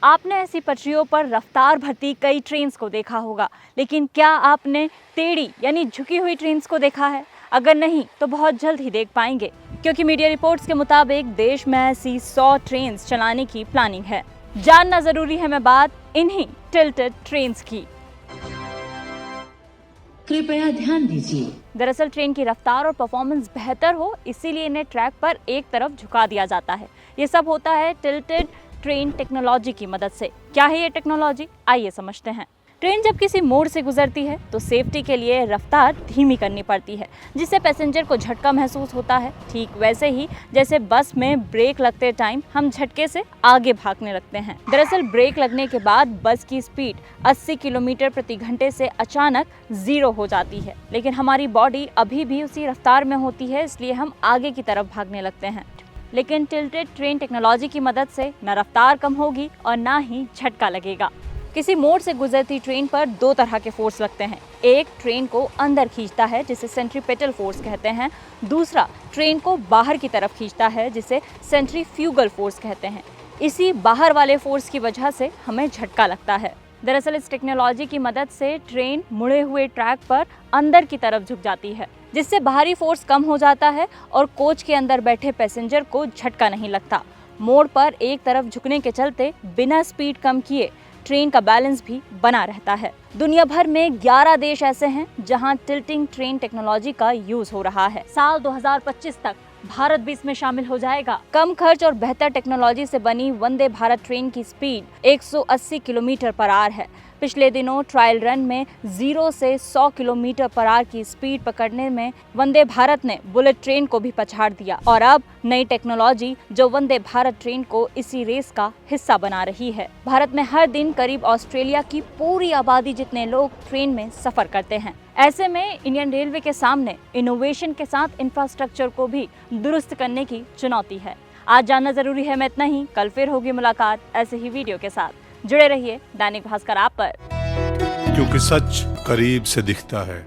आपने ऐसी पटरियों पर रफ्तार भरती कई ट्रेन्स को देखा होगा, लेकिन क्या आपने टेढ़ी यानी झुकी हुई ट्रेन्स को देखा है? अगर नहीं तो बहुत जल्द ही देख पाएंगे, क्योंकि मीडिया रिपोर्ट्स के मुताबिक देश में ऐसी 100 ट्रेन्स चलाने की प्लानिंग है। जानना जरूरी है मैं बात इन्हीं टिल्टेड ट्रेन्स की। कृपया ध्यान दीजिए। दरअसल ट्रेन की रफ्तार और परफॉर्मेंस बेहतर हो, इसीलिए इन्हें ट्रैक पर एक तरफ झुका दिया जाता है। ये सब होता है टिल्टेड ट्रेन टेक्नोलॉजी की मदद से। क्या है ये टेक्नोलॉजी, आइए समझते हैं। ट्रेन जब किसी मोड़ से गुजरती है तो सेफ्टी के लिए रफ्तार धीमी करनी पड़ती है, जिससे पैसेंजर को झटका महसूस होता है। ठीक वैसे ही जैसे बस में ब्रेक लगते टाइम हम झटके से आगे भागने लगते हैं। दरअसल ब्रेक लगने के बाद बस की स्पीड 80 किलोमीटर प्रति घंटे से अचानक 0 हो जाती है, लेकिन हमारी बॉडी अभी भी उसी रफ्तार में होती है, इसलिए हम आगे की तरफ भागने लगते हैं। लेकिन टिल्टेड ट्रेन टेक्नोलॉजी की मदद से न रफ्तार कम होगी और ना ही झटका लगेगा। किसी मोड़ से गुजरती ट्रेन पर दो तरह के फोर्स लगते हैं। एक ट्रेन को अंदर खींचता है, जिसे सेंट्रीपेटल फोर्स कहते हैं। दूसरा ट्रेन को बाहर की तरफ खींचता है, जिसे सेंट्रीफ्यूगल फोर्स कहते हैं। इसी बाहर वाले फोर्स की वजह से हमें झटका लगता है। दरअसल इस टेक्नोलॉजी की मदद से ट्रेन मुड़े हुए ट्रैक पर अंदर की तरफ झुक जाती है, जिससे बाहरी फोर्स कम हो जाता है और कोच के अंदर बैठे पैसेंजर को झटका नहीं लगता। मोड़ पर एक तरफ झुकने के चलते बिना स्पीड कम किए ट्रेन का बैलेंस भी बना रहता है। दुनिया भर में 11 देश ऐसे हैं जहां टिल्टिंग ट्रेन टेक्नोलॉजी का यूज हो रहा है। साल 2025 तक भारत भी इसमें शामिल हो जाएगा। कम खर्च और बेहतर टेक्नोलॉजी से बनी वंदे भारत ट्रेन की स्पीड 180 किलोमीटर पर आवर है। पिछले दिनों ट्रायल रन में 0 से 100 किलोमीटर पर आवर की स्पीड पकड़ने में वंदे भारत ने बुलेट ट्रेन को भी पछाड़ दिया, और अब नई टेक्नोलॉजी जो वंदे भारत ट्रेन को इसी रेस का हिस्सा बना रही है। भारत में हर दिन करीब ऑस्ट्रेलिया की पूरी आबादी जितने लोग ट्रेन में सफर करते हैं। ऐसे में इंडियन रेलवे के सामने इनोवेशन के साथ इंफ्रास्ट्रक्चर को भी दुरुस्त करने की चुनौती है। आज जानना जरूरी है मैं इतना ही। कल फिर होगी मुलाकात ऐसे ही वीडियो के साथ। जुड़े रहिए दैनिक भास्कर ऐप पर, क्योंकि सच करीब से दिखता है।